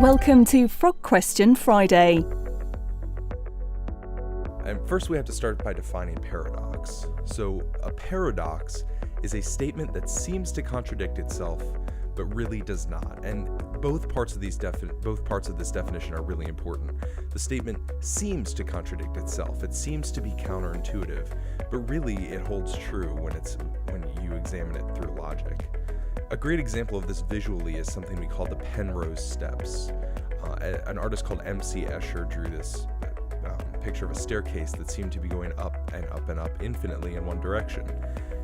Welcome to Frog Question Friday. And first we have to start by defining paradox. So a paradox is a statement that seems to contradict itself, but really does not. And both parts of this definition are really important. The statement seems to contradict itself. It seems to be counterintuitive, but really it holds true when you examine it through logic. A great example of this visually is something we call the Penrose steps. An artist called M.C. Escher drew this picture of a staircase that seemed to be going up and up and up infinitely in one direction.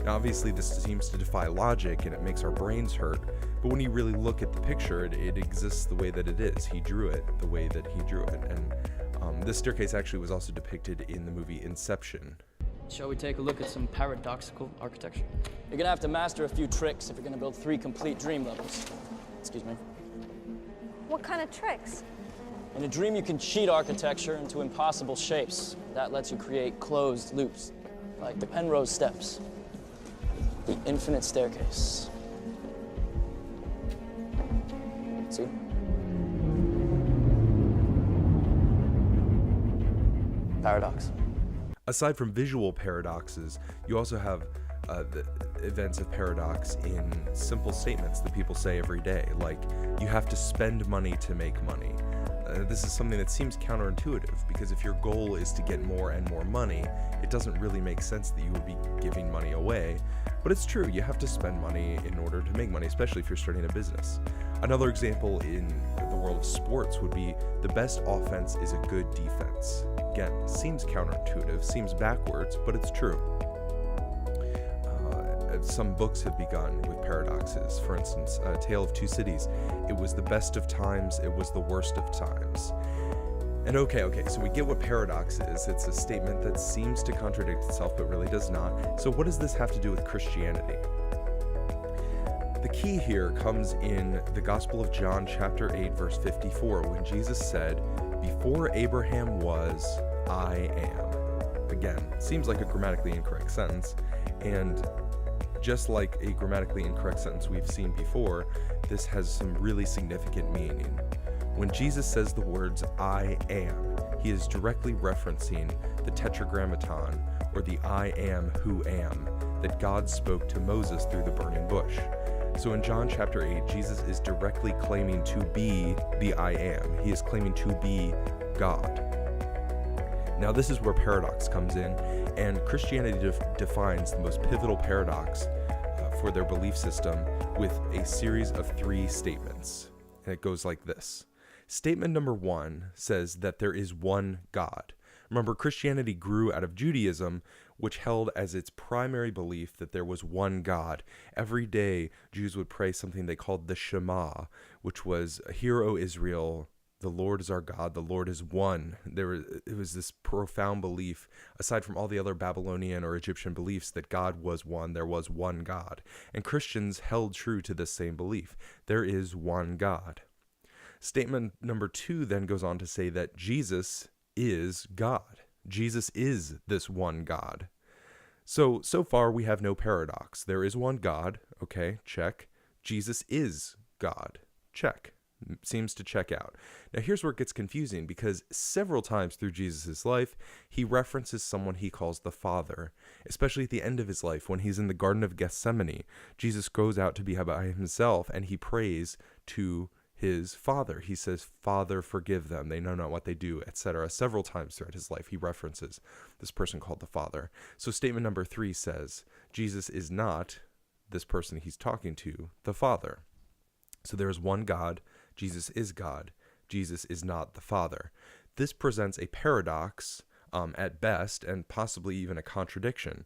Now obviously this seems to defy logic and it makes our brains hurt, but when you really look at the picture, it exists the way that it is. He drew it the way that he drew it, and this staircase actually was also depicted in the movie Inception. Shall we take a look at some paradoxical architecture? You're gonna have to master a few tricks if you're gonna build 3 complete dream levels. Excuse me. What kind of tricks? In a dream, you can cheat architecture into impossible shapes. That lets you create closed loops, like the Penrose steps, the infinite staircase. See? Paradox. Aside from visual paradoxes, you also have the events of paradox in simple statements that people say every day, like, you have to spend money to make money. This is something that seems counterintuitive, because if your goal is to get more and more money, it doesn't really make sense that you would be giving money away. But it's true, you have to spend money in order to make money, especially if you're starting a business. Another example in the world of sports would be the best offense is a good defense. Again, seems counterintuitive, seems backwards, but it's true. Some books have begun with paradoxes. For instance, A Tale of Two Cities. It was the best of times, it was the worst of times. And okay, so we get what paradox is. It's a statement that seems to contradict itself, but really does not. So what does this have to do with Christianity? The key here comes in the Gospel of John, chapter 8, verse 54, when Jesus said, "Before Abraham was, I am." Again, seems like a grammatically incorrect sentence, and just like a grammatically incorrect sentence we've seen before, this has some really significant meaning. When Jesus says the words, I am, he is directly referencing the tetragrammaton, or the I am who am, that God spoke to Moses through the burning bush. So in John chapter 8, Jesus is directly claiming to be the I am. He is claiming to be God. Now this is where paradox comes in, and Christianity defines the most pivotal paradox for their belief system with a series of 3 statements. And it goes like this. Statement number 1 says that there is one God. Remember, Christianity grew out of Judaism, which held as its primary belief that there was one God. Every day, Jews would pray something they called the Shema, which was, "Hear, O Israel, the Lord is our God, the Lord is one." It was this profound belief, aside from all the other Babylonian or Egyptian beliefs, that God was one, there was one God. And Christians held true to this same belief. There is one God. Statement number 2 then goes on to say that Jesus is God. Jesus is this one God. So far we have no paradox. There is one God, okay, check. Jesus is God, check. Seems to check out. Now here's where it gets confusing, because several times through Jesus' life, he references someone he calls the Father, especially at the end of his life when he's in the Garden of Gethsemane. Jesus goes out to be by himself and he prays to his Father. He says, "Father, forgive them. They know not what they do," etc. Several times throughout his life, he references this person called the Father. So statement number 3 says, Jesus is not this person he's talking to, the Father. So there is one God. Jesus is God. Jesus is not the Father. This presents a paradox at best, and possibly even a contradiction,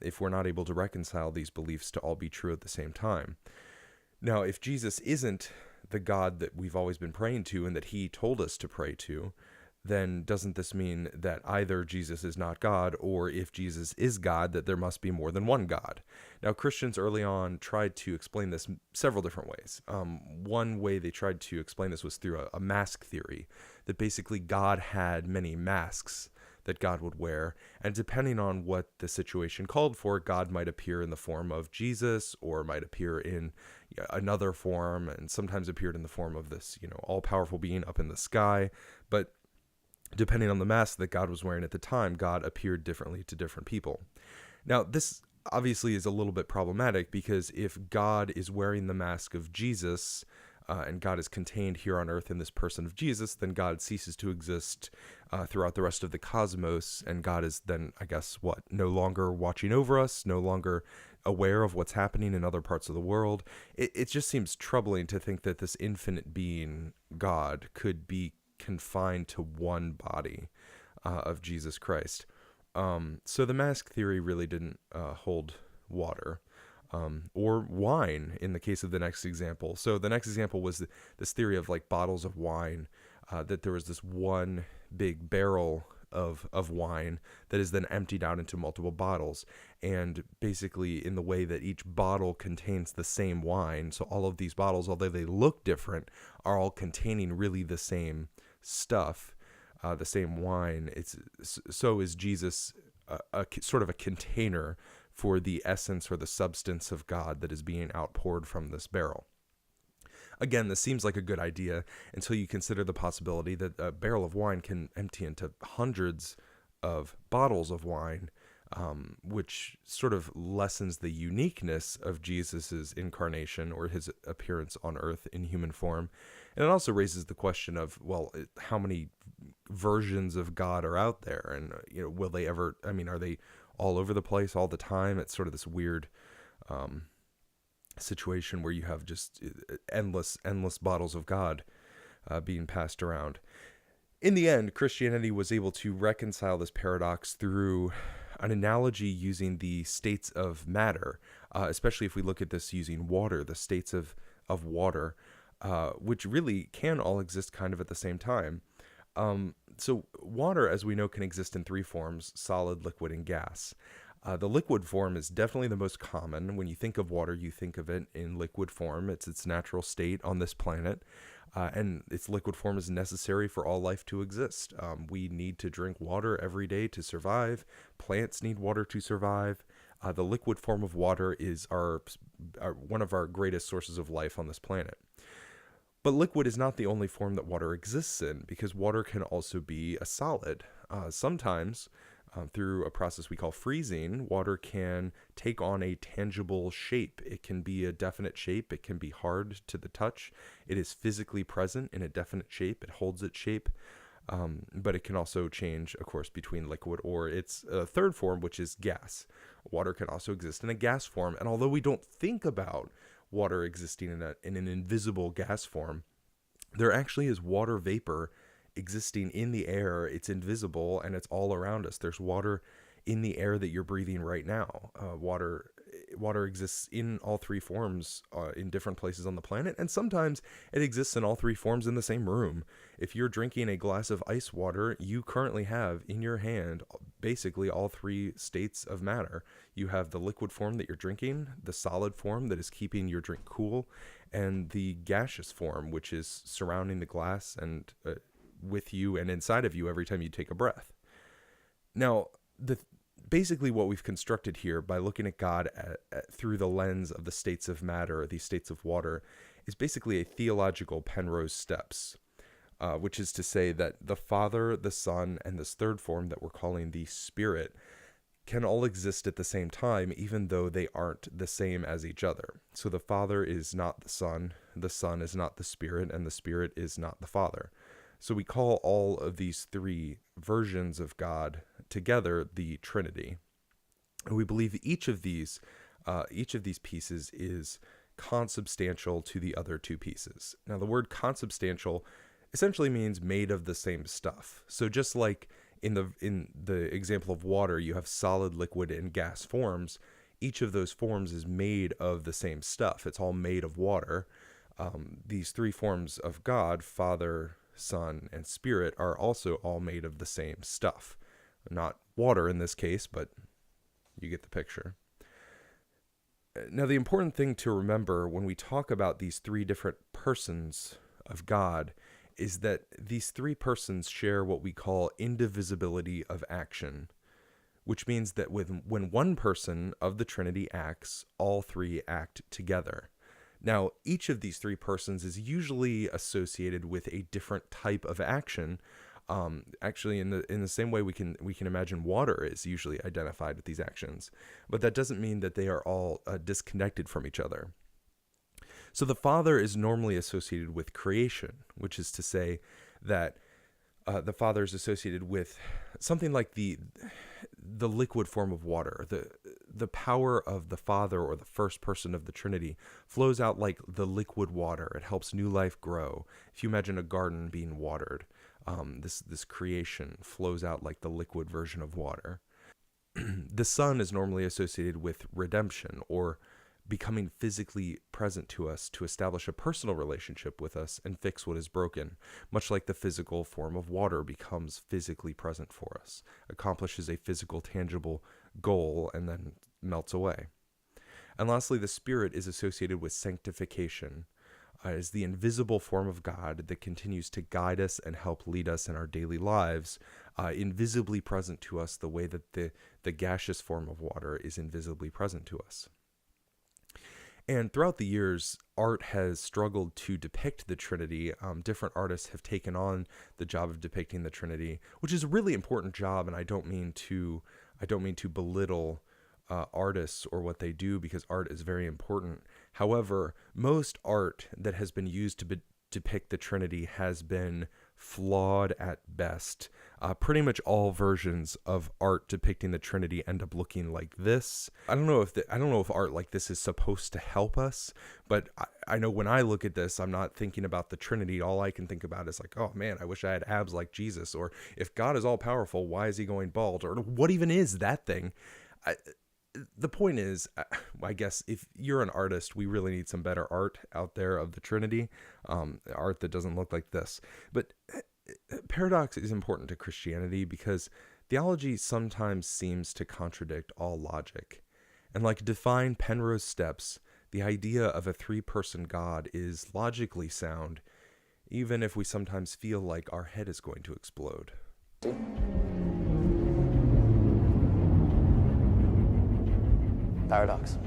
if we're not able to reconcile these beliefs to all be true at the same time. Now, if Jesus isn't the God that we've always been praying to and that he told us to pray to, then doesn't this mean that either Jesus is not God, or if Jesus is God, that there must be more than one God? Now, Christians early on tried to explain this several different ways. One way they tried to explain this was through a mask theory, that basically God had many masks that God would wear. And depending on what the situation called for, God might appear in the form of Jesus, or might appear in another form, and sometimes appeared in the form of this, all-powerful being up in the sky. But depending on the mask that God was wearing at the time, God appeared differently to different people. Now, this obviously is a little bit problematic, because if God is wearing the mask of Jesus, and God is contained here on earth in this person of Jesus, then God ceases to exist throughout the rest of the cosmos, and God is then, I guess, no longer watching over us, no longer aware of what's happening in other parts of the world. It just seems troubling to think that this infinite being, God, could be confined to one body of Jesus Christ. So the mask theory really didn't hold water. Or wine in the case of the next example. So the next example was this theory of like bottles of wine, that there was this one big barrel of wine that is then emptied out into multiple bottles. And basically in the way that each bottle contains the same wine, so all of these bottles, although they look different, are all containing really the same stuff, the same wine. So is Jesus a sort of a container for the essence or the substance of God that is being outpoured from this barrel. Again, this seems like a good idea until you consider the possibility that a barrel of wine can empty into hundreds of bottles of wine, which sort of lessens the uniqueness of Jesus's incarnation or his appearance on earth in human form. And it also raises the question of, well, how many versions of God are out there? And, will they ever, are they all over the place all the time? It's sort of this weird situation where you have just endless bottles of God being passed around. In the end, Christianity was able to reconcile this paradox through an analogy using the states of matter, especially if we look at this using water, the states of water, which really can all exist kind of at the same time. So water, as we know, can exist in three forms: solid, liquid, and gas. The liquid form is definitely the most common. When you think of water, you think of it in liquid form. It's its natural state on this planet. And its liquid form is necessary for all life to exist. We need to drink water every day to survive. Plants need water to survive. The liquid form of water is one of our greatest sources of life on this planet. But liquid is not the only form that water exists in, because water can also be a solid. Sometimes, through a process we call freezing, water can take on a tangible shape. It can be a definite shape. It can be hard to the touch. It is physically present in a definite shape. It holds its shape. But it can also change, of course, between liquid or its third form, which is gas. Water can also exist in a gas form. And although we don't think about water existing in an invisible gas form, there actually is water vapor existing in the air. It's invisible and it's all around us. There's water in the air that you're breathing right now. Water exists in all three forms in different places on the planet, and sometimes it exists in all three forms in the same room. If you're drinking a glass of ice water, you currently have in your hand basically all three states of matter. You have the liquid form that you're drinking, the solid form that is keeping your drink cool, and the gaseous form, which is surrounding the glass and with you and inside of you every time you take a breath. Now, basically what we've constructed here by looking at God through the lens of the states of matter, these states of water, is basically a theological Penrose steps, which is to say that the Father, the Son, and this third form that we're calling the Spirit can all exist at the same time, even though they aren't the same as each other. So the Father is not the Son is not the Spirit, and the Spirit is not the Father. So we call all of these three versions of God together the Trinity. And we believe each of these pieces is consubstantial to the other two pieces. Now, the word consubstantial essentially means made of the same stuff. So just like in the example of water, you have solid, liquid, and gas forms. Each of those forms is made of the same stuff. It's all made of water. These three forms of God, Father, Son, and Spirit, are also all made of the same stuff. Not water in this case, but you get the picture. Now, the important thing to remember when we talk about these three different persons of God is that these three persons share what we call indivisibility of action, which means that when one person of the Trinity acts, all three act together. Now, each of these three persons is usually associated with a different type of action. Actually, in the same way we can imagine water is usually identified with these actions, but that doesn't mean that they are all disconnected from each other. So the Father is normally associated with creation, which is to say that the Father is associated with something like the liquid form of water. The power of the Father, or the first person of the Trinity, flows out like the liquid water. It helps new life grow. If you imagine a garden being watered, this creation flows out like the liquid version of water. The Son is normally associated with redemption, or becoming physically present to us to establish a personal relationship with us and fix what is broken, much like the physical form of water becomes physically present for us, accomplishes a physical, tangible goal, and then melts away. And lastly, the Spirit is associated with sanctification, as the invisible form of God that continues to guide us and help lead us in our daily lives, invisibly present to us the way that the gaseous form of water is invisibly present to us. And throughout the years, art has struggled to depict the Trinity. Different artists have taken on the job of depicting the Trinity, which is a really important job, and I don't mean to belittle artists or what they do, because art is very important. However, most art that has been used to depict the Trinity has been flawed at best. Pretty much all versions of art depicting the Trinity end up looking like this. I don't know if art like this is supposed to help us, but I know when I look at this, I'm not thinking about the Trinity. All I can think about is like, oh man, I wish I had abs like Jesus. Or if God is all powerful, why is he going bald? Or what even is that thing? The point is, I guess if you're an artist, we really need some better art out there of the Trinity, art that doesn't look like this. But paradox is important to Christianity because theology sometimes seems to contradict all logic. And like defined Penrose steps, the idea of a three-person God is logically sound, even if we sometimes feel like our head is going to explode. Paradox.